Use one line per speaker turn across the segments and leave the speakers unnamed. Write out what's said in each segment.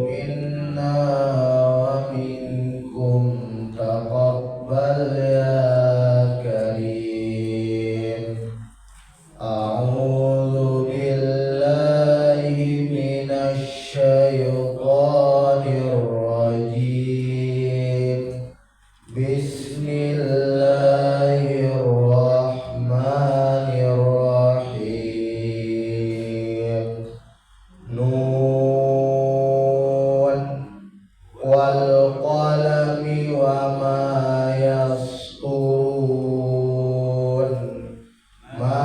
منا ومنكم تقبل يا كريم. أعوذ بالله من الشيطان الرجيم. بسم الله الرحمن الرحيم. نون والقلم وما يسطرون. ما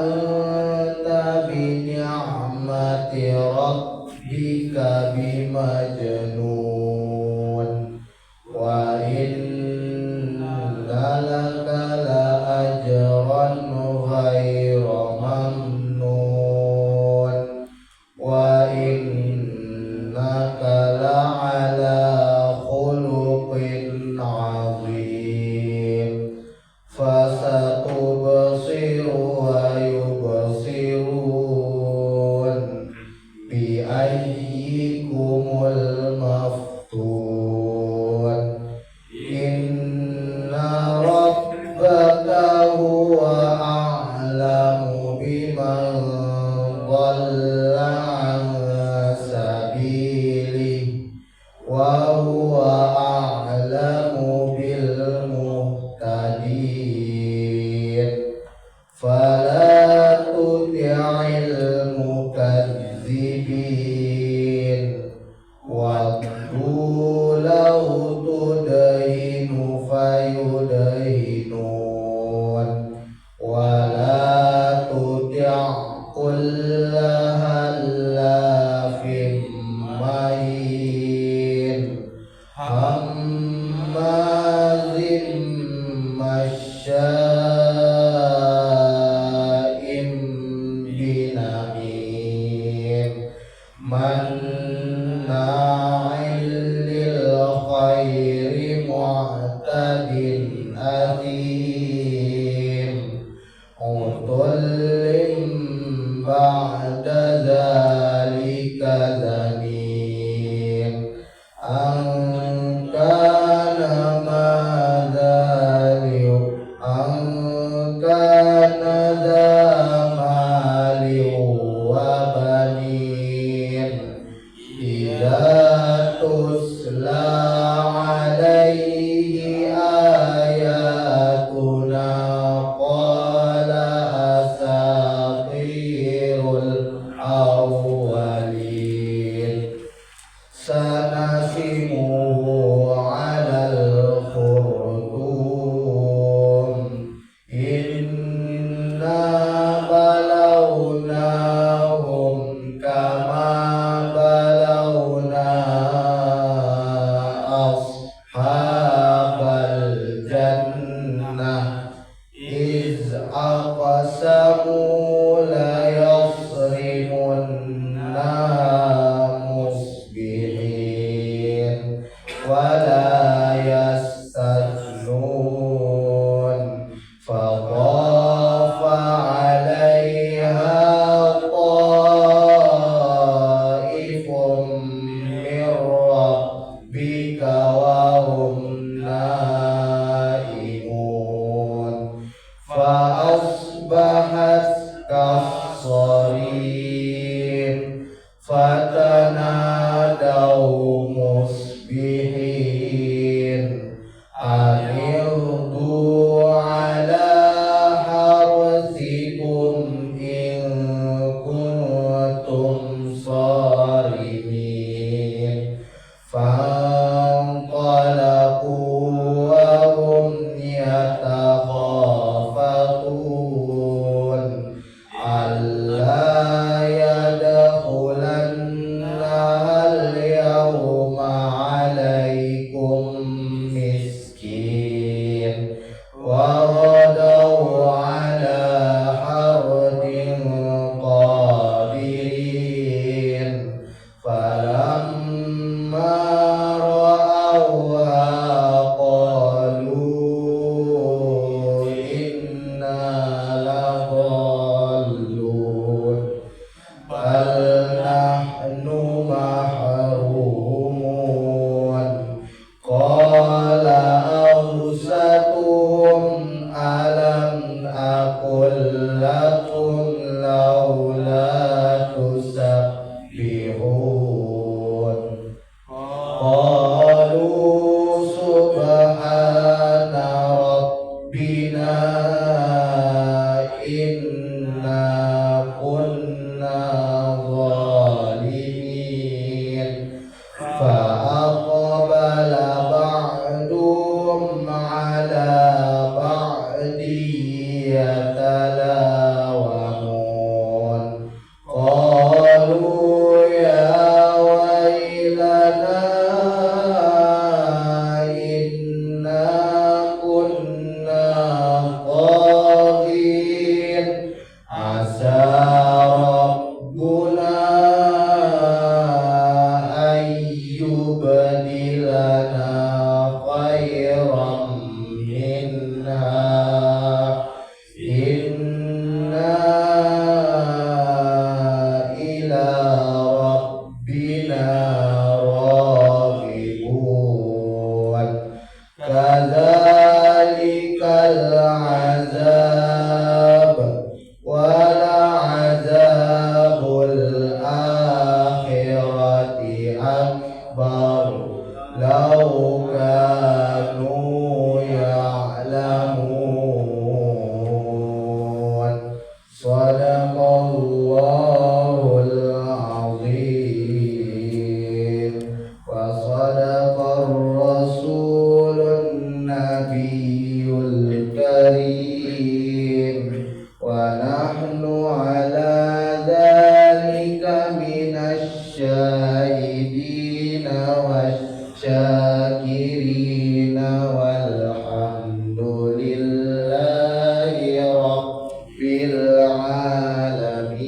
أنت بنعمة ربك بمجنون. وإن لك لأجرا غير ممنون. وإنك لعلى خلق عظيم. فستبصر ويبصرون بأيكم المفتون. إن ربك هو أعلم بمن ضل عن سبيله وهو أعلم بالمهتدين. فلا تطع المكذبين ودوا لو تدهن فيدهنون. ولا تطع كل هلاف مهين هماز مشاء بنميم مناع للخير معتد أثيم عتل بعد ذلك زنيم. أن كان ذا مال وبنين. إذا تتلى عليه آياتنا قال أساطير الأولين. سنسمه على الخرطوم. إنا بلوناهم كما بلونا أصحاب الجنة إذ أقسموا ليصرمنها مصبحين ولا يستثنون. فطاف عليها طائف من ربك وهم نائمون. فأصبحت كالصريم. فتنادوا مصبحين أن اغدوا على حرثكم إن كنتم صارمين. فانطلقوا وهم يتخافتون ألا يدخلنها yusabbihun. Qalu subhana rabbina inna kunna zalimin. Fa'aqbala ba'duhum ala ba'di yatalawamun. Qalu ya wailana inna kunna taghin. Asa rabbuna ayyubdilana khairan minha inna ila rabbina raghibun. Kadzalikal azab wala azabul akhirati akbar law kanu ya'lamun. Sadaqallahul azim wa sadaqar rasulun nabiyyul karim wa nahnu ala dzalika minasy syahidina wasyakirina walhamdulillahi rabbil alamin.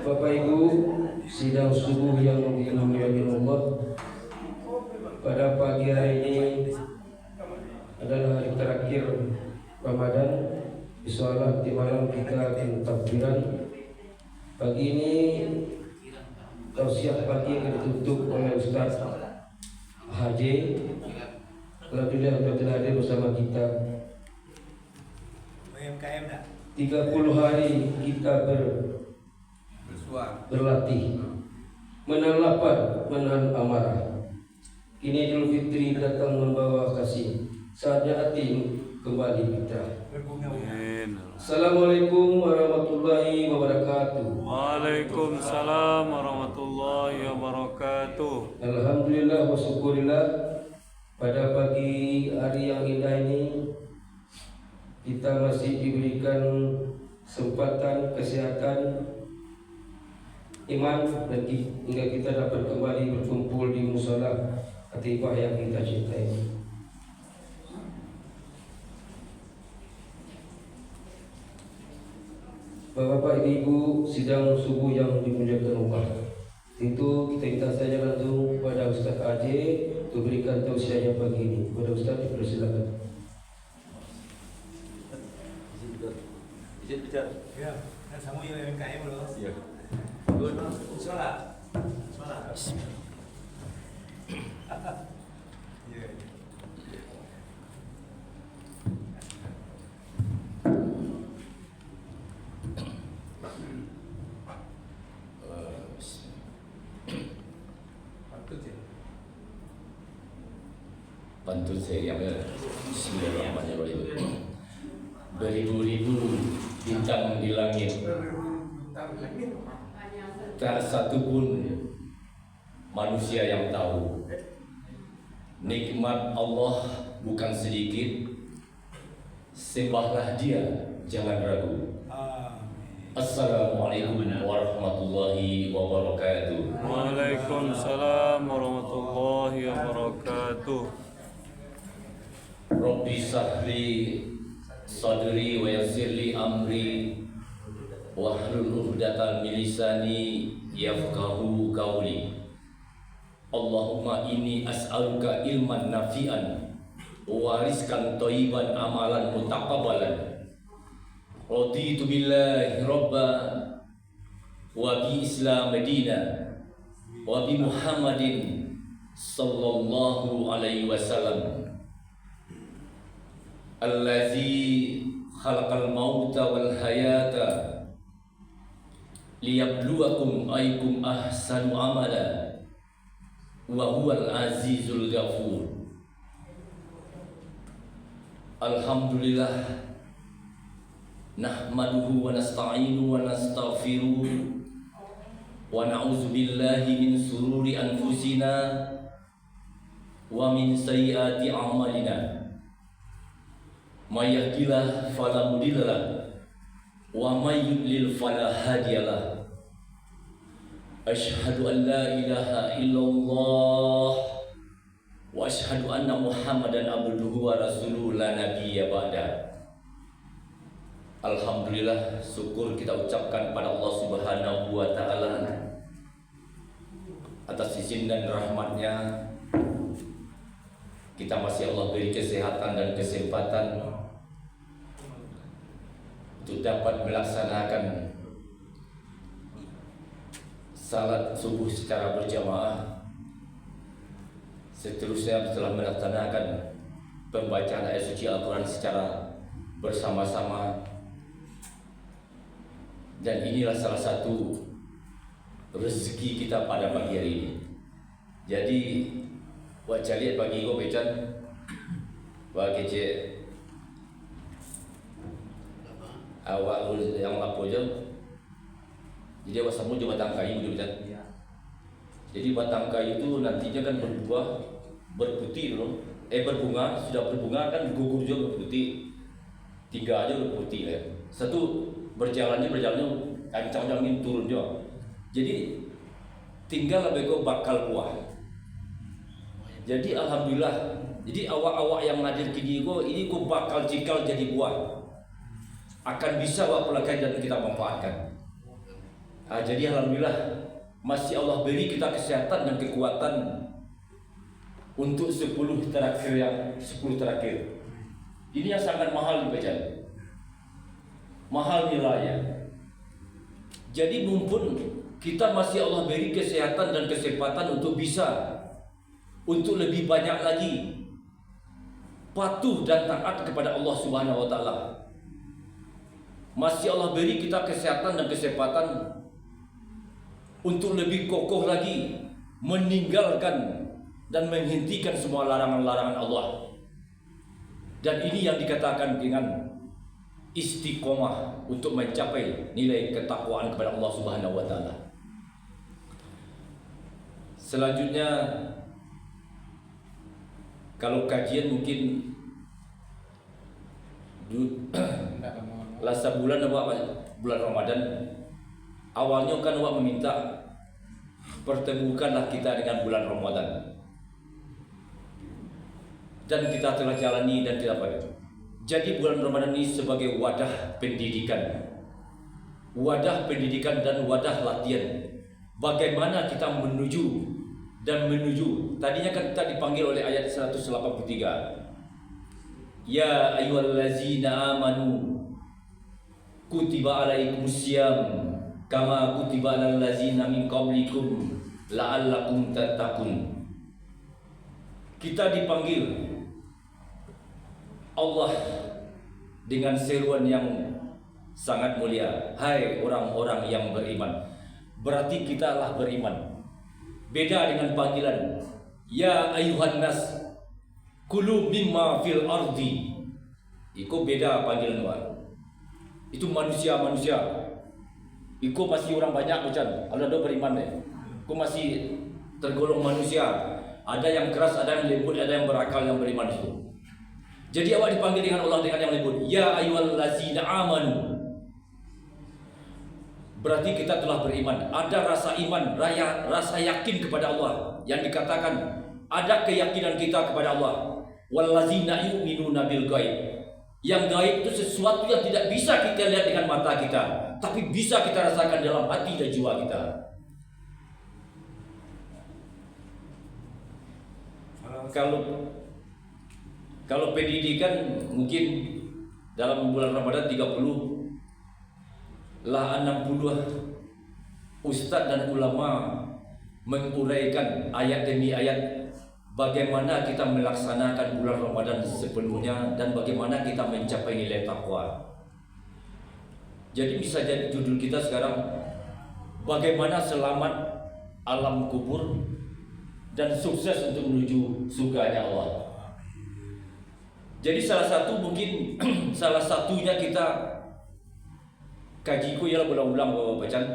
Bapak Ibu, sidang subuh yang dimuliakan Allah, pada pagi hari ini adalah hari terakhir Ramadan. Insyaallah di malam kita akan takbiran. Pagi ini tausiah pagi akan ditutup oleh Ustaz Haji. Alhamdulillah telah hadir bersama kita. 30 hari kita berlatih menahan lapar, menahan amarah. Kini Idul Fitri datang membawa kasih. Saatnya hati kembali kita. Assalamualaikum warahmatullahi wabarakatuh.
Waalaikumsalam warahmatullahi wabarakatuh.
Alhamdulillah wa syukurillah, pada pagi hari yang indah ini kita masih diberikan kesempatan, kesehatan, iman, dan hingga kita dapat kembali berkumpul di musala Atibah yang kita cintai. Bapak-bapak, ibu-ibu sidang subuh yang dimuliakan Allah. Itu kita minta saja langsung pada Ustaz Aje untuk berikan tausiahnya pagi ini. Kepada Ustaz dipersilakan.
Izin bicara.
Ya, kan sama yang MKM loh.
Iya.
Good. Sholat. Sholat. Iya.
Pantun saya Bismillahirrahmanirrahim. Beribu-ribu bintang di langit, tak satu pun manusia yang tahu. Nikmat Allah bukan sedikit, sembahlah Dia, jangan ragu. Assalamualaikum warahmatullahi wabarakatuh.
Waalaikumsalam warahmatullahi wabarakatuh.
Rabbi sahli sadri wa yassirli amri wahlul 'uqdatam min lisani yafqahu qawli. Allahumma inni as'aluka ilman nafi'an wa rizqan thayyiban amalan mutaqabbalan. Raditu billahi rabba wa bi islam madina wa bi Muhammadin sallallahu alaihi wasallam. Allazi khalaqal mauta wal hayata liyabluwakum ayyukum ahsanu amala wa huwal azizul ghafur. Alhamdulillah nahmaduhu wa nasta'inu wa nastaghfiruh wa na'udzu billahi min sururi anfusina wa min sayyiati a'malina. May yahdihillahu fala mudilla lahu wa may yudlil fala hadiya lahu. Asyhadu an la ilaha illallah wa asyhadu anna Muhammadan abduhu wa rasuluhu la nabiyya ba'da. Alhamdulillah, syukur kita ucapkan pada Allah Subhanahu wa taala atas izin dan rahmatnya kita masih Allah beri kesehatan dan kesempatan untuk dapat melaksanakan salat subuh secara berjamaah. Seterusnya setelah melaksanakan pembacaan ayat suci Al-Quran secara bersama-sama, dan inilah salah satu rezeki kita pada pagi hari ini. Jadi wajah lihat pagi gue becan wah kece awak yang lapo je. Jadi awak sambut je batang kayu dia becan. Jadi batang kayu itu nantinya kan berbuah berputih dulu. Berbunga, sudah berbunga kan gugur juga berputih. Tiga aja berputih ya. Satu berjalannya kencang angin turun juga. Jadi tinggal lebih kau bakal buah. Jadi alhamdulillah. Jadi awak-awak yang ngajar kini ini kau bakal cikal jadi buah. Akan bisa awak pelajari dan kita manfaatkan. Jadi alhamdulillah masih Allah beri kita kesehatan dan kekuatan untuk 10 terakhir. Ini yang sangat mahal dibaca. Mahal nilainya. Jadi mumpun kita masih Allah beri kesehatan dan kesempatan untuk bisa untuk lebih banyak lagi patuh dan taat kepada Allah Subhanahu wa taala. Masih Allah beri kita kesehatan dan kesempatan untuk lebih kokoh lagi meninggalkan dan menghentikan semua larangan-larangan Allah. Dan ini yang dikatakan dengan istiqomah untuk mencapai nilai ketakwaan kepada Allah Subhanahu wa taala. Selanjutnya kalau kajian mungkin lasa bulan Ramadan awalnya kan awak meminta pertemukanlah kita dengan bulan Ramadan. Dan kita telah jalani dan tidak apa. Jadi bulan Ramadan ini sebagai wadah pendidikan wadah pendidikan dan wadah latihan. Bagaimana kita menuju dan menuju. Tadinya kan kita dipanggil oleh ayat 183. Ya ayyuhallazina amanu kutiba alaikumusiyam kama kutiba alal ladzina min qablikum la'allakum tattaqun. Kita dipanggil Allah dengan seruan yang sangat mulia. Hai orang-orang yang beriman. Berarti kita lah beriman. Beda dengan panggilan ya ayuhan nas kulu mimma fil ardi. Itu beda panggilan luar. Itu manusia-manusia. Itu masih orang banyak macam. Ada beriman deh. Itu masih tergolong manusia. Ada yang keras, ada yang lembut, ada yang berakal, yang beriman itu. Jadi awak dipanggil dengan Allah dengan yang lembut. Ya ayyuhallazina amanu. Berarti kita telah beriman. Ada rasa iman, rasa yakin kepada Allah. Yang dikatakan ada keyakinan kita kepada Allah. Wallazina yu'minuna bil ghaib. Yang gaib itu sesuatu yang tidak bisa kita lihat dengan mata kita, tapi bisa kita rasakan dalam hati dan jiwa kita. Kalau pendidikan mungkin dalam bulan Ramadan 30 lah 60 ustaz dan ulama menguraikan ayat demi ayat bagaimana kita melaksanakan bulan Ramadan sepenuhnya dan bagaimana kita mencapai nilai takwa. Jadi bisa jadi judul kita sekarang bagaimana selamat alam kubur dan sukses untuk menuju surganya Allah. Jadi salah satu mungkin salah satunya kita kajiku ialah berulang-ulang bacaan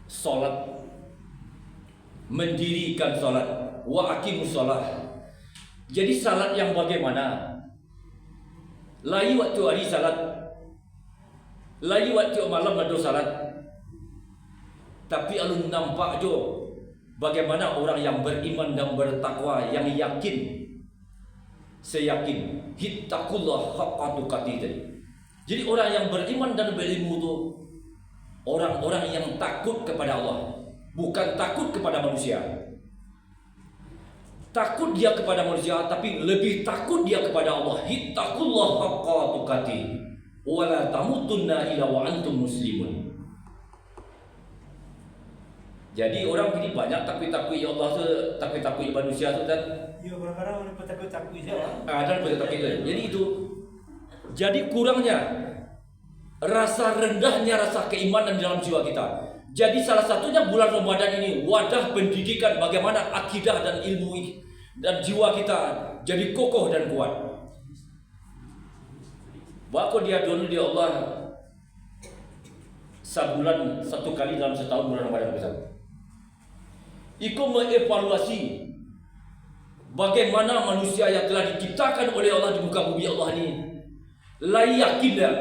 solat, mendirikan solat, wa aqimus solat. Jadi salat yang bagaimana? Lai waktu hari salat, lai waktu malam ada salat. Tapi alun nampak jo bagaimana orang yang beriman dan bertakwa yang yakin, seyakin hittaqullah haqqa tuqatih tadi. Jadi orang yang beriman dan berilmu itu orang-orang yang takut kepada Allah, bukan takut kepada manusia. Takut dia kepada manusia, tapi lebih takut dia kepada Allah. Hittaqullah haqqa tuqatih wa la tamutunna illa wa antum muslimun. Jadi orang ini banyak takut ya Allah tu, takut manusia tu kan.
Ya, kadang-kadang orang takut siapa?
Dan takut. Jadi itu. Jadi kurangnya rasa rendahnya rasa keimanan dalam jiwa kita. Jadi salah satunya bulan Ramadan ini wadah pendidikan bagaimana akidah dan ilmu dan jiwa kita jadi kokoh dan kuat. Bahkan dia dulu dia Allah sebulan satu kali dalam setahun bulan Ramadan besar. Ikut mengevaluasi bagaimana manusia yang telah diciptakan oleh Allah di muka bumi Allah ini. Lai yakin dah,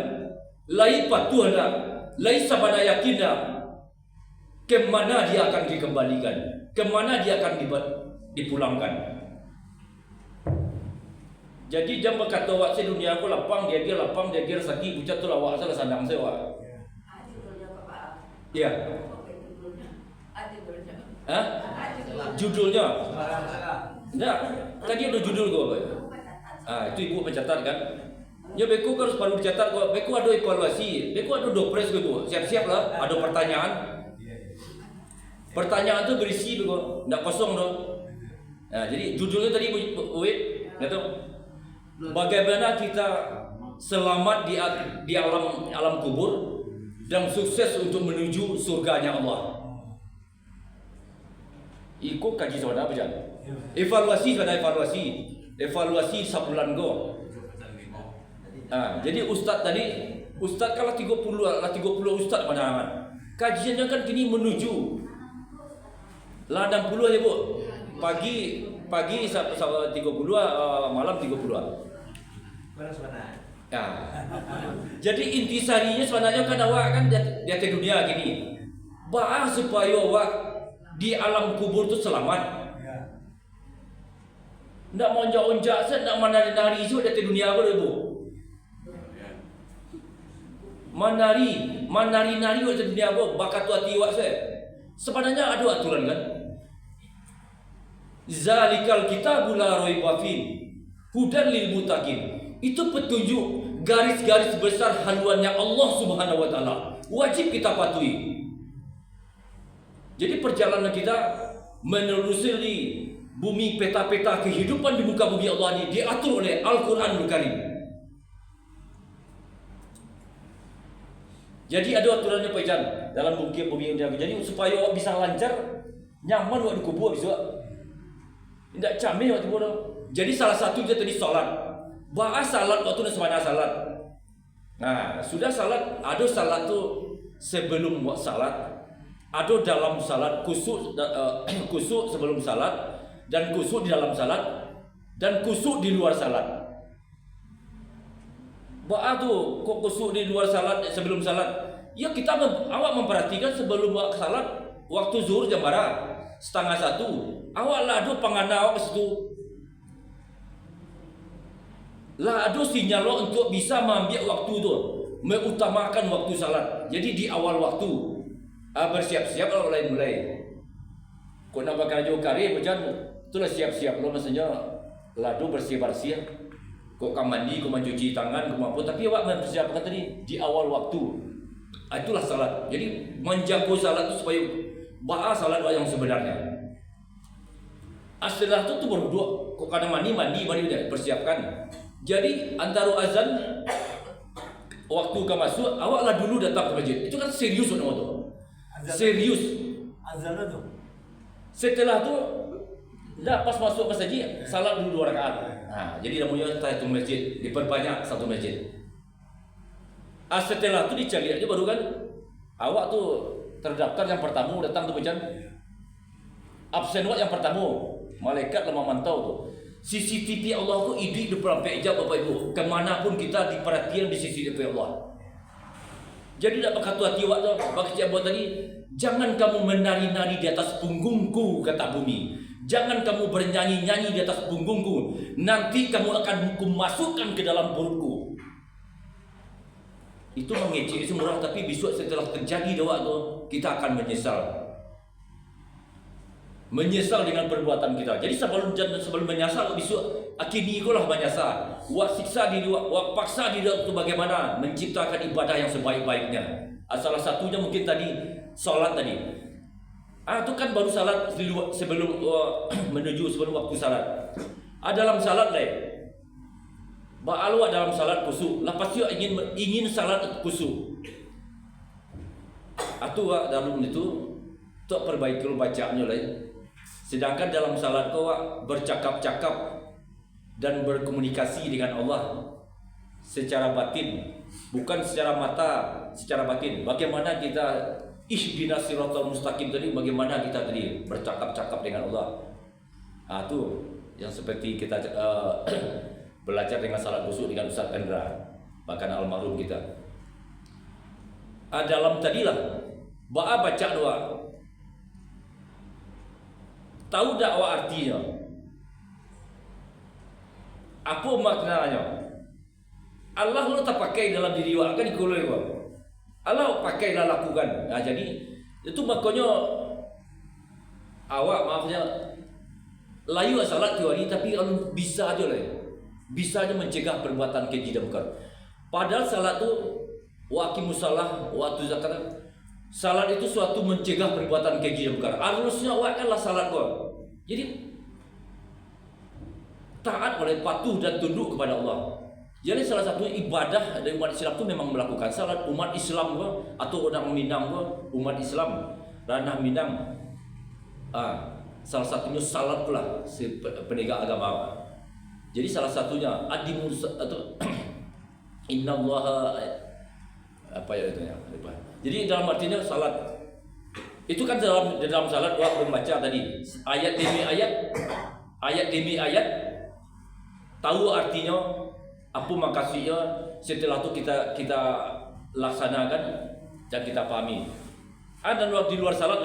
lai patuh dah, lai sabana yakin dah. Kemana dia akan dikembalikan? Kemana dia akan dipulangkan? Jadi jam berkata awak se dunia aku lapang, dia lapang, dia sakit, ucap tu awak salah sandang sewa. Ya. Hah? Judulnya? Enggak. Tadi ada judul kau. Itu ibu mencatat kan? Ya beku harus baru dicatat kok. Beku ada evaluasi, beku ada dopres gitu. Siap-siap lah. Ada pertanyaan. Pertanyaan tu berisi beku, enggak kosong dong. Nah, jadi judulnya tadi kata bagaimana kita selamat di alam kubur dan sukses untuk menuju surganya Allah. Ikut kaji saudara apa jangan? Evaluasi sebulan go. Jadi ustaz kalau 30 ustaz pandangan. Kajiannya kan kini menuju ladang 60 ya bu. Pagi 30 malam 30. Ya. Jadi intisarinya sebenarnya kan awak kan di atas dunia gini. Bahas supaya awak di alam kubur tu selamat. Ndak monjak-onjak set, ndak menari-nari itu di atas dunia apa bu? Menari waktu dunia apa? Bakat tu hati awak saya. Sebenarnya ada aturan kan? Zalikal kitabul la raiba fihi hudan lil muttaqin. Itu petunjuk garis-garis besar haluannya Allah Subhanahu wa taala. Wajib kita patuhi. Jadi perjalanan kita menelusuri bumi peta-peta kehidupan di muka bumi Allah ini diatur oleh Al-Qur'anul Karim. Jadi ada aturannya Pak Ijan dalam bumi ini. Jadi supaya awak bisa lancar, nyaman waktu kubur bisa. Tidak camin waktu kubur. Jadi salah satu dia tadi salat. Bahas salat waktu semuanya salat. Nah, sudah salat, ada salat tu sebelum buat salat, ada dalam salat kusuk sebelum salat, dan kusuk di dalam salat, dan kusuk di luar salat. Bahas tu kok kusuk di luar salat sebelum salat. Ya kita awak memperhatikan sebelum buat salat waktu zuhur jam berapa? 12:30. Awak lah ada pangana awak ke situ. Lah ada sinyal untuk bisa mengambil waktu tu, mengutamakan waktu salat. Jadi di awal waktu bersiap-siap kalau mulai. Kau nak bakal jauh kari macam itulah siap-siap lo maksudnya. Ladu bersih-bersih. Kau mandi, kau mencuci tangan, kau apa. Tapi awak mempersiapkan tadi di awal waktu. Itulah salat. Jadi menjaga salat itu supaya bahas salat yang sebenarnya. Setelah itu berdua. Kau kadang mandi dah persiapkan. Jadi antara azan waktu ke masuk, awaklah dulu datang ke masjid. Itu kan serius nama tu. Serius.
Azan tu.
Setelah tu dah pas masuk masjid, salat dulu 2 rakaat. Nah, jadi namanya tahiyatul masjid, diperbanyak satu masjid. Setelah tu dicari aja baru kan awak tu terdaftar yang pertama datang tu macam absen awak yang pertama. Malaikat lama mantau tu. CCTV Allah tu hidup 24 jam Bapak Ibu. Kemanapun kita diperhatikan di CCTV Allah. Jadi tak pakai hati awak tu. Bagi cik buat tadi, jangan kamu menari-nari di atas punggungku, kata bumi. Jangan kamu bernyanyi-nyanyi di atas punggungku. Nanti kamu akan kumasukkan ke dalam perutku. Itu mengecek semurah, tapi besok setelah terjadi doa tu, kita akan menyesal. Menyesal dengan perbuatan kita. Jadi sebelum menyesal besok akhirnya ikulah menyesal. Wak siksa diri, wak paksa diri untuk bagaimana menciptakan ibadah yang sebaik-baiknya. Salah satunya mungkin tadi solat tadi. Itu kan baru salat sebelum menuju sebelum waktu salat. Dalam salat lain. Ba'alu dalam salat kusuk. Lepas itu ingin salat kusuk. Dalam itu tak perbaiki bacaannya lain. Sedangkan dalam salat kau bercakap-cakap dan berkomunikasi dengan Allah secara batin, bukan secara mata, secara batin. Bagaimana kita ihdinas siratal mustaqim tadi, bagaimana kita tadi bercakap-cakap dengan Allah. Itu yang seperti kita belajar dengan salat khusyuk dengan Ustaz Pendra, bahkan almarhum kita. Dalam tadilah baca doa. Tahu tak awak artinya? Apa maknanya? Allah lu tak pakai dalam diri awak kan ikulai awak. Allah pakailah lakukan. Jadi itu makanya awak maafnya layu salat teori tapi kalau bisa aja lah. Bisa aja mencegah perbuatan keji dan munkar. Padahal salat tu waqimus shalah wa atu zakat. Salat itu suatu mencegah perbuatan keji dan munkar. Harusnya awak kanlah salat kau. Jadi taat oleh patuh dan tunduk kepada Allah. Jadi salah satu ibadah dari umat Islam itu memang melakukan salat. Umat Islam atau orang Minang umat Islam ranah Minang. Salah satunya salat pula si penegak agama. Jadi salah satunya adimu atau innallaha apa ya itu ya. Jadi dalam artinya salat itu kan dalam salat wah membaca tadi ayat demi ayat tahu artinya apa makasihnya setelah itu kita laksanakan dan kita pahami. Dan di luar salat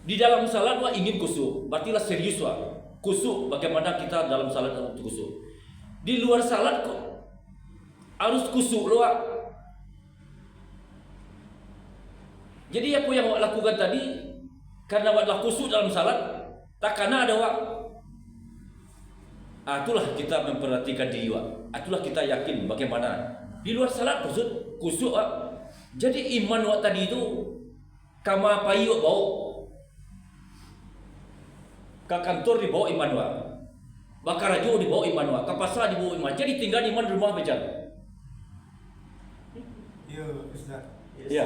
di dalam salat wah ingin khusyuk berarti serius wah khusyuk bagaimana kita dalam salat untuk khusyuk. Di luar salat kok harus khusyuk loh. Jadi apa yang awak lakukan tadi, karena awak telah khusyuk dalam salat, tak karena ada awak. Itulah kita memperhatikan diri awak. Itulah kita yakin bagaimana di luar salat khusyuk awak. Jadi iman awak tadi itu kama apa awak bawa ke kantor dibawa iman awak, bakarajo dibawa iman awak, ke pasar dibawa iman. Jadi tinggal iman di rumah bejan.
Ya, Ustaz.
Ya.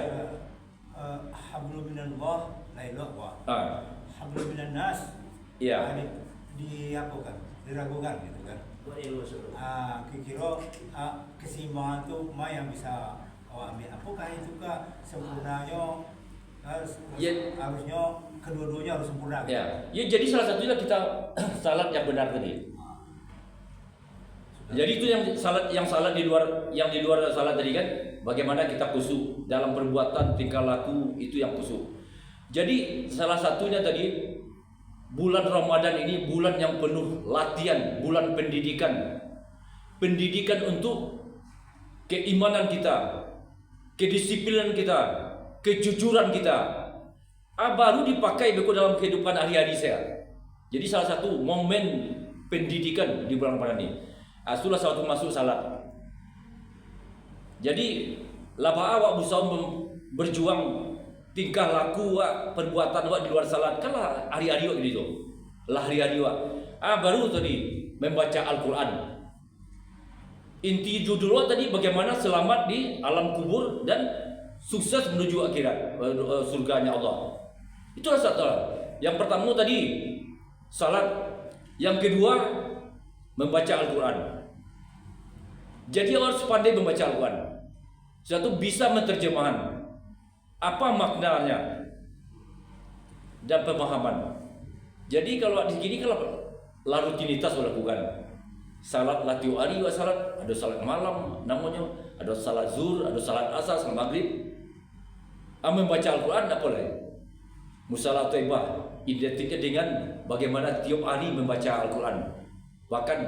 Hablum minallah la ilaha
Ah,
hablum minan nas.
ya.
Di apa kan? Diragukan gitu kan. Kira keseimbangan itu yang bisa awak ambil. Apakah itu kah sempurnanya?
Ya.
Harusnya kedua-duanya harus sempurna. Gitu.
Ya, jadi salah satunya kita salat yang benar tadi. Jadi itu yang salat di luar salat tadi kan, bagaimana kita khusyuk dalam perbuatan, tingkah laku, itu yang khusyuk. Jadi salah satunya tadi, bulan Ramadan ini bulan yang penuh latihan, bulan pendidikan. Pendidikan untuk keimanan kita, kedisiplinan kita, kejujuran kita. Baru dipakai begitu dalam kehidupan hari-hari saya. Jadi salah satu momen pendidikan di bulan Ramadan ini. Itulah satu masuk salat. Jadi laba awak berusaha berjuang tingkah laku awak, perbuatan awak di luar salat. Kan hari-hari awak gitu. Lah hari-hari awak. Baru tadi membaca Al-Quran. Inti judul awak tadi bagaimana selamat di alam kubur dan sukses menuju akhirat, surganya Allah. Itulah satu. Yang pertama tadi salat. Yang kedua membaca Al-Quran. Jadi harus pandai membaca Al-Quran. Satu bisa menerjemahkan apa maknanya dan pemahaman. Jadi kalau di sini kalau rutinitas lakukan salat latihan hari salat, ada salat malam namanya, ada salat zuhur, ada salat asar, salat maghrib. Membaca Al-Quran apa lagi? Musalah Thaibah identiknya dengan bagaimana tiap hari membaca Al-Quran. Bahkan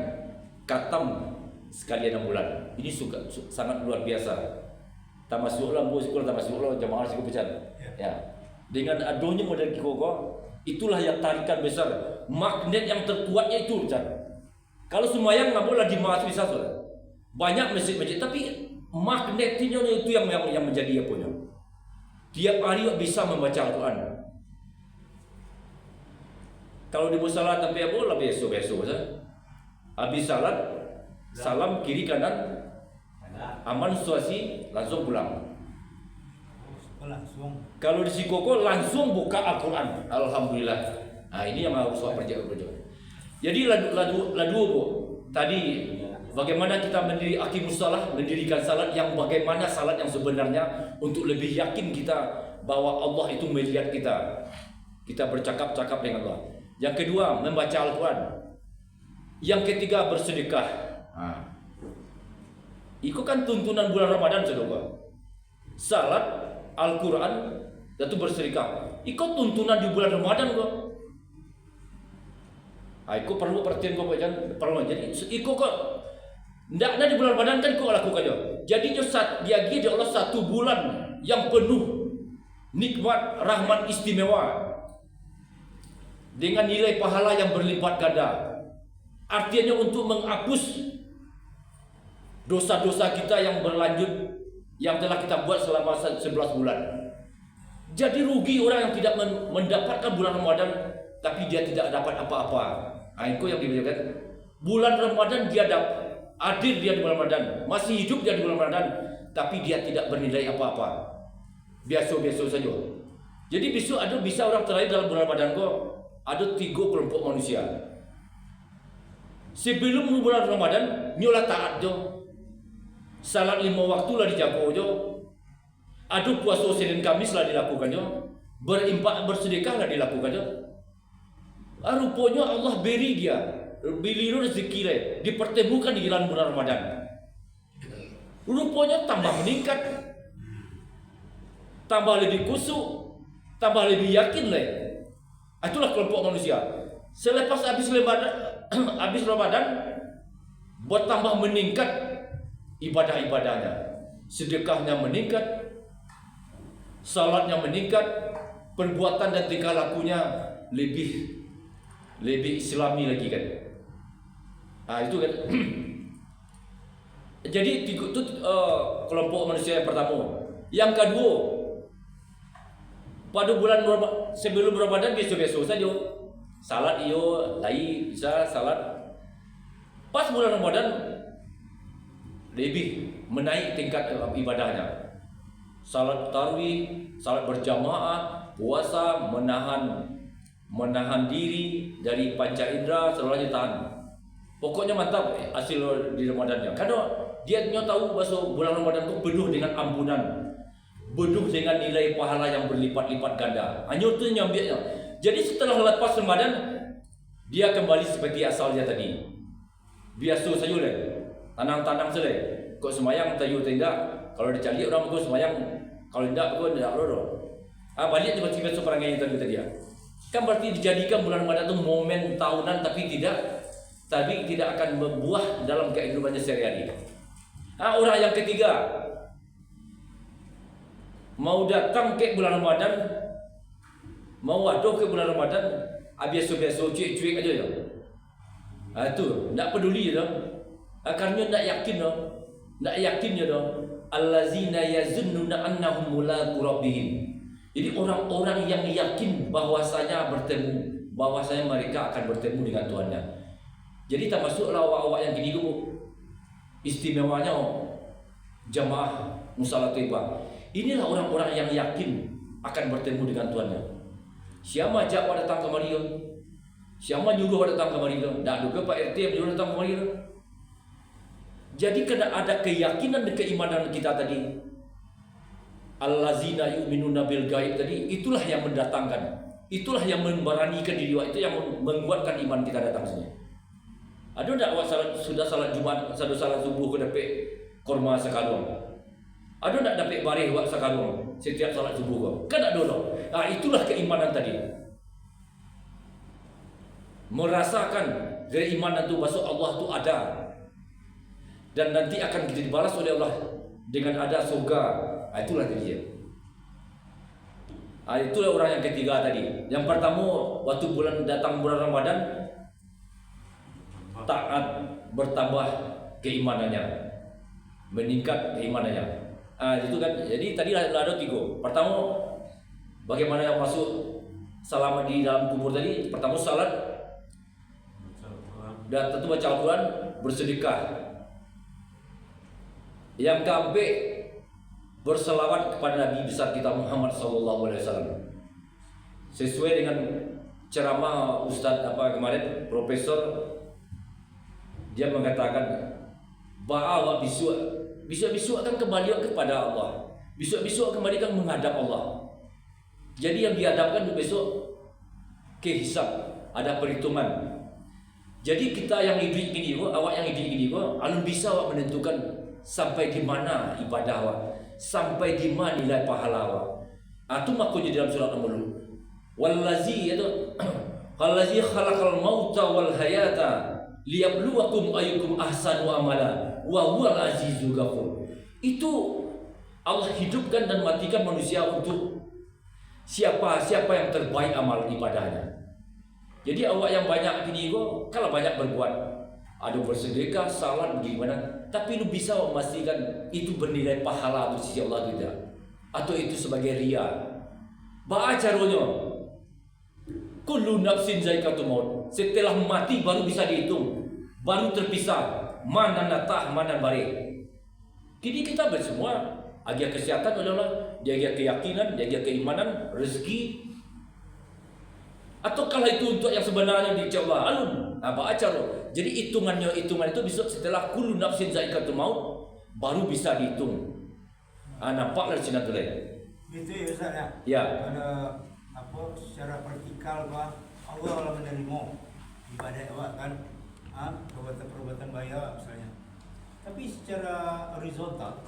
khatam sekali 6 bulan. Ini sangat luar biasa. Tamasuklah, sekolah tamasuklah, jamaah sih kepecat. Ya. Dengan adanya model kikoko, itulah yang tarikan besar. Magnet yang terkuatnya itu, Ustaz. Kalau semayang nggak boleh di mahasiswa, Ustaz. Banyak masjid-masjid, tapi magnetnya itu yang menjadi apa nya. Tiap hari bisa membaca Al-Quran. Kalau di musalah tapi apa lah besok-besok saja. Habis salat, salam kiri kanan, aman situasi langsung pulang.
Langsung.
Kalau di Sikoko langsung buka Al-Quran. Alhamdulillah. Nah ini yang harus berjaga. Jadi ladu Bu. Tadi bagaimana kita mendirikan salat yang bagaimana salat yang sebenarnya untuk lebih yakin kita bahwa Allah itu melihat kita. Kita bercakap-cakap dengan Allah. Yang kedua membaca Al-Quran. Yang ketiga bersedekah. Itu kan tuntunan bulan Ramadan saudara. Salat, Al-Quran, dan bersedekah. Itu tuntunan di bulan Ramadan kok. Itu perlu perhatian kok bagian perlu. Jadi itu kok tidak ada di bulan Ramadan kan kok lakukannya. Jadi dia Allah satu bulan yang penuh nikmat, rahmat istimewa dengan nilai pahala yang berlipat ganda. Artinya untuk menghapus dosa-dosa kita yang berlanjut yang telah kita buat selama 11 bulan. Jadi rugi orang yang tidak mendapatkan bulan Ramadan tapi dia tidak dapat apa-apa. Itu yang diberitakan. Bulan Ramadan dia hadir dia di bulan Ramadan, masih hidup dia di bulan Ramadan, tapi dia tidak bernilai apa-apa. Biasa-biasa saja. Jadi bisa orang terakhir dalam bulan Ramadan kok ada 3 kelompok manusia. Sebelum bulan Ramadan nyola taat jo. Salat 5 waktu lah dijaga jo. Ada puasa Senin Kamis lah dilakukan jo. Berimpak bersedekah lah dilakukan jo. Rupanya Allah beri dia biliru rezeki lah dipertemukan di bulan Ramadan. Rupanya tambah meningkat, tambah lebih khusyuk, tambah lebih yakin lah. Itulah kelompok manusia. Selepas habis Ramadan, bertambah meningkat ibadah-ibadahnya, sedekahnya meningkat, salatnya meningkat, perbuatan dan tingkah lakunya lebih islami lagi kan. Itu kan. Jadi itu kelompok manusia yang pertama. Yang kedua, pada bulan sebelum Ramadan biasa-biasa saja. Salat iyo lai bisa salat. Pas bulan Ramadan lebih menaik tingkat ibadahnya. Salat tarawih, salat berjamaah, puasa, menahan diri dari panca indera, selalu tahan. Pokoknya mantap hasil di Ramadannya. Karena dia tahu bahwa bulan Ramadan itu penuh dengan ampunan, penuh dengan nilai pahala yang berlipat-lipat ganda. Hanya itu nyambianya. Jadi setelah lepas Ramadan, dia kembali seperti asalnya tadi. Biasa saja lah, tanang-tanang saja. Kok semayang tayu tidak? Kalau dicari orang kau semayang, kalau tidak kau tidak loro. Balik juga biasa perangai yang tadi dia. Kan berarti dijadikan bulan Ramadan itu momen tahunan, tapi tidak akan membuah dalam kehidupannya sehari-hari. Orang yang ketiga mau datang ke bulan Ramadan, mau aduh ke bulan Ramadan, biasa-biasa cuek-cuek aja ya. Itu tidak peduli ya. Karena tidak yakin ya. Tidak yakin ya. Allazina yazunnuna annahum mulaqu rabbihim. Jadi orang-orang yang yakin bahwasanya mereka akan bertemu dengan Tuhannya. Jadi termasuklah awak-awak yang gini tu istimewanya jamaah musalah tiba. Inilah orang-orang yang yakin akan bertemu dengan Tuhannya. Siapa ajak awak datang kemari? Siapa nyuruh awak datang kemari? Tak ada Pak RT yang nyuruh datang kemari. Jadi kena ada keyakinan dan keimanan kita tadi. Allazina yu'minuna bil ghaib tadi, itulah yang mendatangkan, itulah yang memberanikan diri awak, itu yang menguatkan iman kita datang sini. Ada tak awak sudah salat Jumat, sudah salat subuh ke dapat korma sekarung? Ada tak dapat barih awak sekarung setiap salat subuh kau? Kan tak ada. Itulah keimanan tadi. Merasakan keimanan itu bahwa Allah itu ada. Dan nanti akan dibalas oleh Allah dengan ada surga. Itulah dia. Itulah orang yang ketiga tadi. Yang pertama, waktu datang bulan Ramadan, taat, bertambah keimanannya, meningkat keimanannya. Itu kan. Jadi tadi ada tiga. Pertama, bagaimana yang masuk selama di dalam kubur tadi. Pertama salat, dan tentu baca Al-Quran, bersedekah. Yang keempat, berselawat kepada Nabi besar kita Muhammad SAW. Sesuai dengan ceramah Ustaz kemarin, Profesor, dia mengatakan bahwa besok akan kembali kepada Allah. Besok kembali akan menghadap Allah. Jadi yang dihadapkan besok ke hisab, ada perhitungan. Jadi kita yang hidup ini, awak yang hidup ini, alun bisa awak menentukan sampai di mana ibadah awak, sampai di mana nilai pahala awak. Itu maknanya dalam surat Al-Mulk. Wallazi khalaqal mauta wal hayata liyabluwakum ayyukum ahsanu amala wa huwal azizul ghafur. Itu Allah hidupkan dan matikan manusia untuk siapa yang terbaik amal ibadahnya. Jadi awak yang banyak gini kalau banyak berbuat, ada bersedekah, salat, bagaimana, tapi lu bisa memastikan itu bernilai pahala atau sisi Allah tidak, atau itu sebagai ria. Baca caranya, kullu nafsin zaikatul maut. Setelah mati baru bisa dihitung, baru terpisah mana natah mana barik. Jadi kita bersemua agak kesehatan adalah dia keyakinan, dia keimanan, rezeki. Atau kalau itu untuk yang sebenarnya dicoba alun, baca loh. Jadi hitungan itu besok setelah kullu nafsin zaikatul maut baru bisa dihitung. Nampaklah di sini tuh lah.
Itu ya Ustaz ya.
Ya.
Pada secara vertikal Allah kalau menerima ibadah awak kan, perbuatan baik awak misalnya. Tapi secara horizontal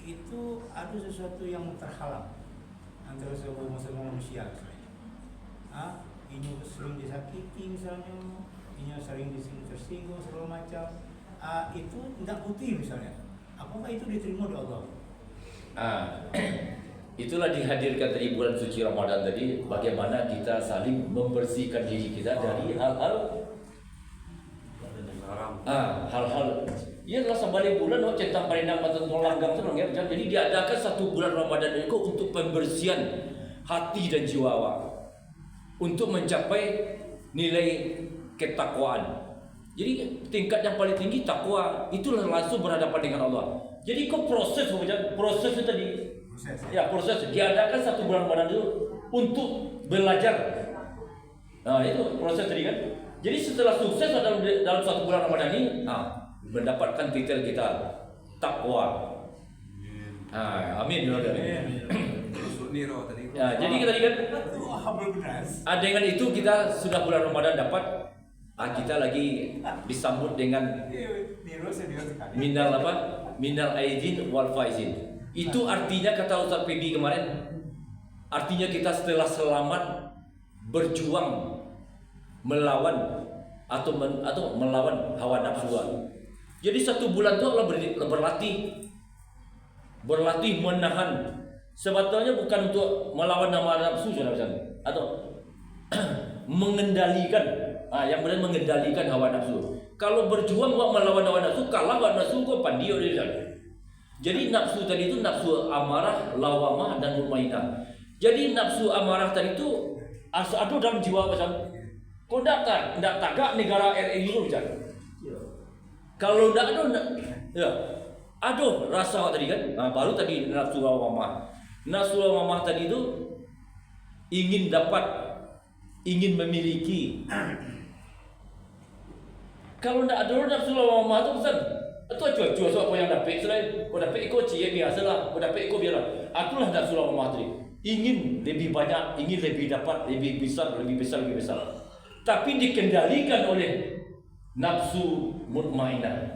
itu ada sesuatu yang terhalang antara sebuah manusia misalnya. Ini sering disakiti misalnya, ini sering tersinggung segala macam. Itu tidak putih misalnya. Apakah itu diterima oleh Allah?
Itulah dihadirkan dari bulan suci Ramadan tadi, bagaimana kita saling membersihkan diri kita dari hal-hal hal-hal ia adalah sebalik bulan centang parinang matan langgang tu ya. Jadi diadakan satu bulan Ramadan itu untuk pembersihan hati dan jiwa awak, untuk mencapai nilai ketakwaan. Jadi tingkat yang paling tinggi takwa, itulah langsung berhadapan dengan Allah. Jadi kok proses itu tadi proses diadakan satu bulan Ramadan itu untuk belajar. Nah itu proses tadi kan. Jadi setelah sukses dalam satu bulan Ramadan ini, mendapatkan titel kita takwa. Amin. Jadi tadi kan dengan itu kita sudah bulan Ramadan dapat, kita lagi disambut dengan minal aidin wal faizin. Itu artinya kata Ustaz Febi kemarin, artinya kita setelah selamat berjuang melawan atau melawan hawa nafsu. Jadi satu bulan itu Allah berlatih menahan. Sebetulnya bukan untuk melawan hawa nafsu atau mengendalikan. Yang benar mengendalikan hawa nafsu. Kalau berjuang melawan hawa nafsu, kalah hawa nafsu kok pandio dia. Jadi nafsu tadi itu nafsu amarah, lawamah dan mutmainah. Jadi nafsu amarah tadi itu ada dalam jiwa macam kau tidak tagak negara RI itu macam. Kalau tidak ada rasa tadi kan. Baru tadi nafsu lawamah. Nafsu lawamah tadi itu ingin dapat, ingin memiliki. Kalau tidak ada nafsu lawamah itu pesan. Itu cuaca apa yang dapat selain kau dapat ikut cie biasalah, kau dapat ikut biarlah. Itulah nafsu lawamah tadi. Ingin lebih banyak, ingin lebih dapat, lebih besar. Tapi dikendalikan oleh nafsu mutmainah.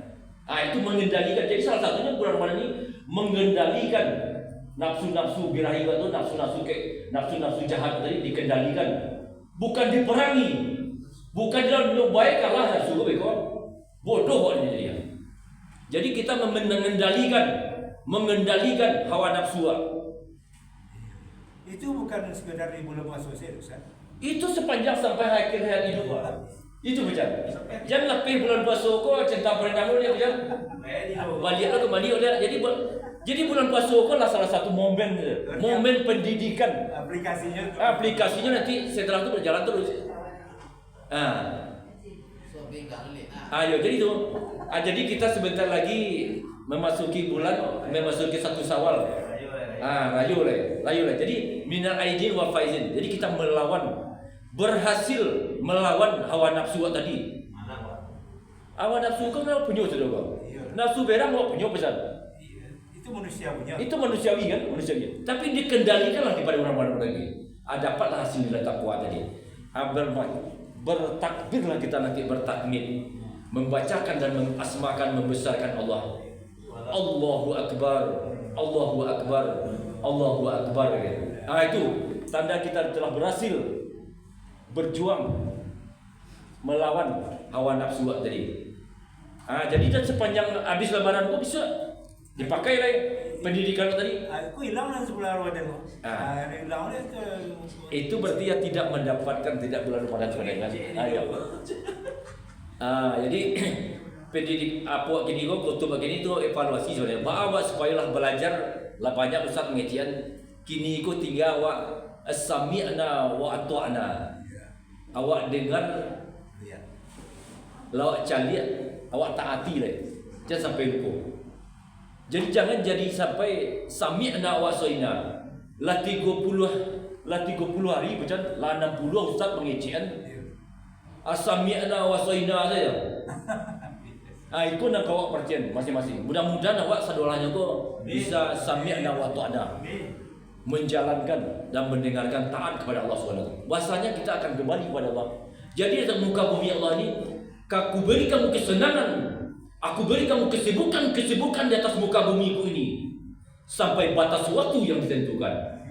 Itu mengendalikan. Jadi salah satunya bulan Ramadan ini mengendalikan nafsu-nafsu birahi itu, nafsu-nafsu jahat tadi dikendalikan. Bukan diperangi. Bukan dalam baik kalah nafsu bodoh ini dia. Jadi kita mengendalikan hawa nafsu.
Itu bukan sekedar di bulan puasa saja, Ustaz.
Itu sepanjang sampai akhir hayat hidup. Itu macam. Jangan lebih bulan puasa kau cinta pernah dia macam. Baliklah kembali dia. Jadi bulan puasa kau lah salah satu momen pendidikan. Aplikasinya nanti setelah itu berjalan terus. Jadi itu. Jadi kita sebentar lagi memasuki satu Syawal. Layu lah. Jadi minal aidin wa faizin. Jadi kita berhasil melawan hawa nafsu tadi. Hawa nafsu kan punya sudah kau. Nafsu berang mau punya pesan.
Itu manusiawinya.
Itu manusiawi kan, manusiawi. Tapi dikendalikanlah kepada orang-orang lagi. Dapatlah hasil dari takwa tadi. Bertakbirlah kita nanti bertakmir, membacakan dan mengasmakan, membesarkan Allah. Allahu Akbar, Allahu Akbar, Allahu Akbar. Itu tanda kita telah berhasil berjuang melawan hawa nafsu tadi. Jadi dan sepanjang habis lebaran kok bisa dipakai lah pendidikan tadi.
Aku hilang lah sebulan Ramadan. Hilangnya
itu berarti ya tidak mendapatkan bulan Ramadan sebenarnya. Jadi pendidik apa gini kok kutub begini tu evaluasi sebenarnya. Bawa supayalah belajar lah banyak ustaz pengajian. Kini ikut tinggal awak sami'na wa ata'na. Awak dengar, lawak caliat, awak taati lah. Jangan sampai lupa. Jadi jangan jadi sampai sami'na wa soina. Lah 30 hari macam lah 60 ustaz pengajian. Sami'na wa soina saja. Itu nak awak perhatian masing-masing. Mudah-mudahan awak sadolanya kok bisa sami'na wa ta'na. Menjalankan dan mendengarkan taat kepada Allah SWT. Bahasanya kita akan kembali kepada Allah. Jadi dalam muka bumi Allah ini, aku beri kamu kesenangan, aku beri kamu kesibukan di atas muka bumiku ini sampai batas waktu yang ditentukan.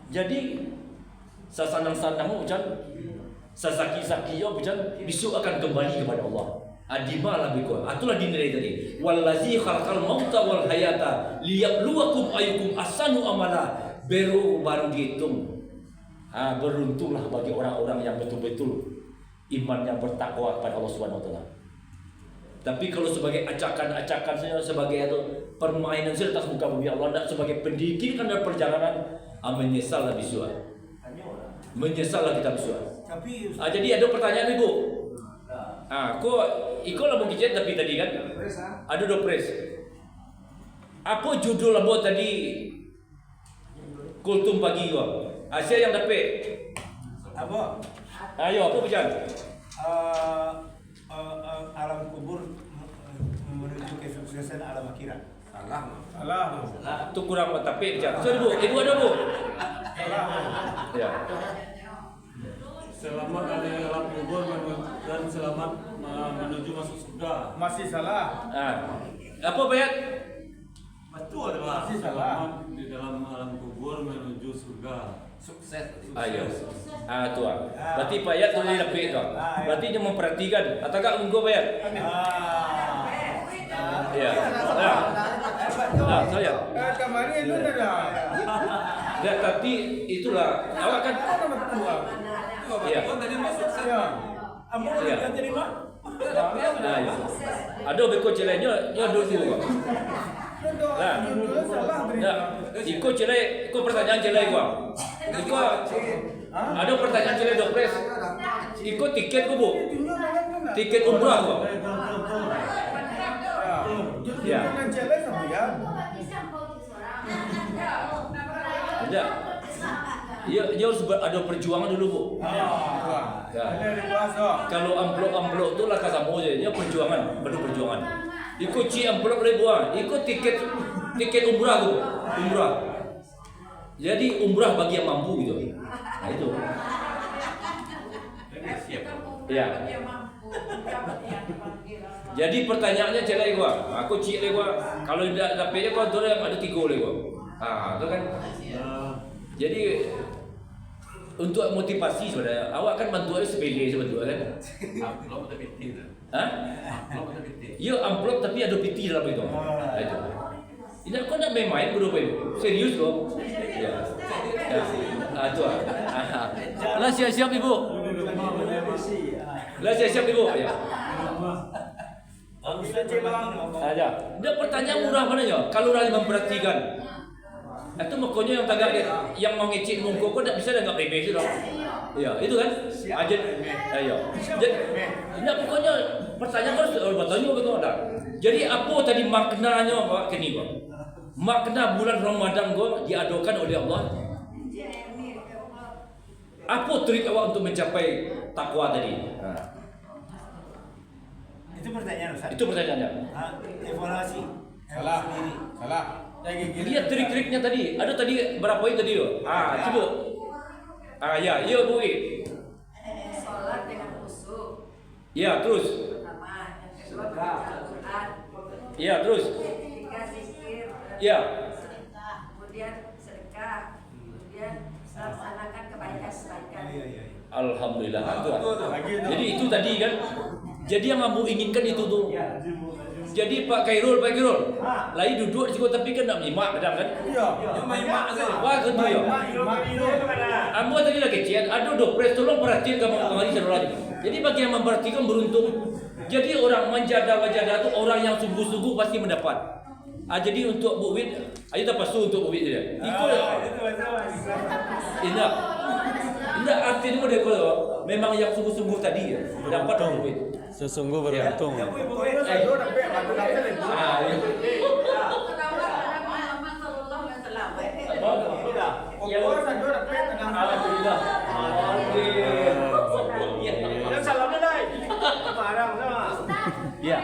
Jadi sasanang-sanangmu macam sasaki-saki macam besok akan kembali kepada Allah. Adimalah biko. Itulah dinilai tadi. Wallazi khalaqal mauta wal hayata liyabluwakum ayyukum ahsanu amala. Baru dihitung. Beruntunglah bagi orang-orang yang betul-betul imannya bertakwa kepada Allah Subhanahu wa taala. Tapi kalau sebagai acakan-acakan saja, sebagai itu permainan saja atas muka bumi Allah, tidak sebagai pendidikan dan perjalanan, menyesallah bisua. Menyesallah kita bisua. Jadi ada pertanyaan Ibu. Kok lah mungkin tapi tadi kan ada dopres. Apa judul labo tadi? Kultum pagi gua. Asia yang dapat.
Apa?
Ayo, apa bicara?
Alam kubur menuju kesuksesan alam akhirat.
Salah.
Itu kurang tapi bicara. So, Ibu ada Bu? Ya.
Selamat dari alam kubur dan selamat menuju masuk surga.
Masih salah.
Apa bayat?
Betul, Pak. Masih
Selamat di dalam alam kubur menuju surga.
Sukses.
Ayo. Tuan. Berarti bayat tu dia lebih tu. Berarti dia memperhatikan. Ataukah engkau bayat? Ya. Saya.
Kemarin itu dah.
Ya, tapi itulah awak kan. Ya.
Tadi masuk
Ambo
Ya.
kan terima?
Ya. Ada beko celainya dulu. Nah. Nah, ikut celai, ikut pertanyaan celai gua. Ada pertanyaan celai dopres. Ikut tiket gua, Bu. Tiket umrah gua. Ya. Ya. Ya, dia harus ada perjuangan dulu, Bu. Ya. Kalau amplop tu lah kasamo je. Dia perjuangan, perlu perjuangan. Ikut amplop boleh buang. Ikut tiket umrah tu. Umrah. Jadi umrah bagi yang mampu gitu. Nah itu. Ya. Jadi pertanyaannya celai gua. Aku cik le gua. Kalau tidak dapatnya gua tu ada 3 le gua. Itu kan. Jadi untuk motivasi sebenarnya, awak kan bantu saya sepele sebetulnya kan?
Amplop ada PT dah. Amplop ada PT.
Ya amplop tapi ada PT dalam itu. Itu. Ini kau nak main berapa itu? Serius kau? Ya. Itu. Lah siap-siap Ibu. Lah siap-siap Ibu. Ya. Aja. Dia pertanyaan murah mana ya? Kalau orang memperhatikan. Itu makanya yang tagak yang mau ngecek muka kau tak bisa dah enggak bebas tu. Ya, itu kan? Aja. Ayo. Jadi pokoknya pertanyaan kau harus bertanya betul tak? Jadi apa tadi maknanya Pak kini Pak? Makna bulan Ramadan kau diadakan oleh Allah. Apa trik awak untuk mencapai takwa tadi?
Itu pertanyaan Ustaz.
Itu pertanyaannya.
Evaluasi.
Salah.
Lihat trik-triknya tadi. Ada tadi berapa itu tadi? Coba. Ya, Bu.
Sholat dengan khusyuk.
Ya, terus.
Pertama, yang kedua baca Al-Quran.
Ya, terus.
Ketiga zikir.
Ya.
Kemudian sedekah. Kemudian laksanakan kebaikan.
Alhamdulillah. Jadi itu tadi kan. Jadi yang kamu inginkan itu tuh. Jadi Pak Khairul, lagi duduk di situ tapi kan nak menyimak kadang kan?
Iya. Menyimak saja.
Wah, gitu ya. Ambo tadi lagi kecil, ada dopres tolong perhatian kamu kembali lagi. Jadi bagi yang memperhatikan beruntung. Jadi orang menjadah itu orang yang sungguh-sungguh pasti mendapat. Jadi untuk Bu Wid, ayo kita pasu untuk Bu Wid dia. Ikut. Indah artinya dia kalau memang yang sungguh-sungguh tadi ya dapat Bu Wid.
Sesungguh beruntung.
Alhamdulillah. Ya.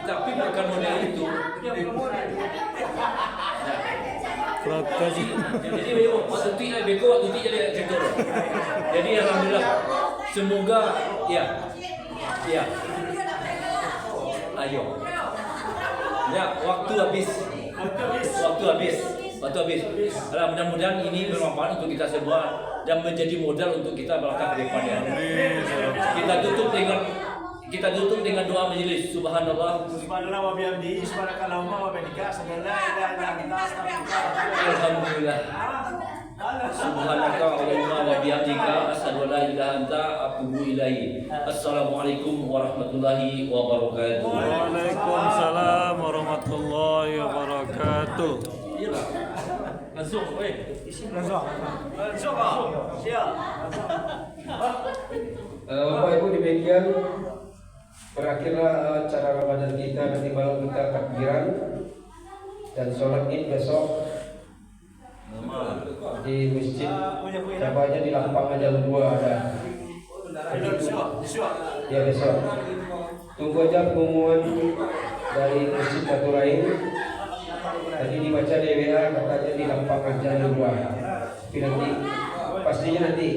Tapi bukan model itu.
Protes.
Jadi waktu itu jadi sektor. Jadi alhamdulillah. Semoga ya. Ayo. Ya, waktu habis. Waktu habis. Nah, mudah-mudahan ini bermanfaat untuk kita semua dan menjadi modal untuk kita melangkah ke depannya. Kita tutup dengan doa majelis. Subhanallah.
Subhanallah wa bihamdihi, subhanakallahumma wa bihamdika, asyhadu an la ilaha illa anta, astaghfiruka.
Alhamdulillah. Subhanakallahumma wa bihamdika, asyhadu an la ilaha anta, atubu ilaihi. Assalamualaikum warahmatullahi wabarakatuh.
Waalaikumsalam warahmatullahi wabarakatuh.
Langsung, weh.
Bapak Ibu, demikian berakhirlah acara Ramadan kita. Nanti malam kita takbiran dan sholat Id besok di masjid. Cabanya di Lampang aja 2 ada. Ya besok. Tunggu aja pengumuman dari masjid Batu Lain. Tadi dibaca di WA katanya di Lampang aja 2. Tapi nanti pastinya nanti.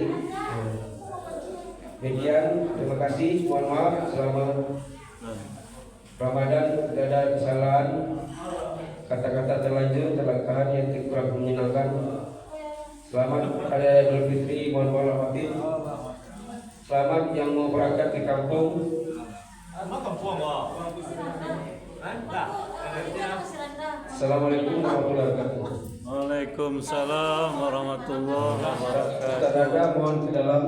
Demikian, terima kasih. Mohon maaf selamat Ramadan, tidak ada kesalahan, kata-kata terlanjur, terlangkahan yang kurang menyenangkan. Selamat Hari Idul Fitri, mohon maaf batin. Selamat yang mau berangkat ke kampung. Assalamualaikum warahmatullahi wabarakatuh.
Waalaikumsalam warahmatullahi wabarakatuh.
Ustaz Raga, mohon ke dalam.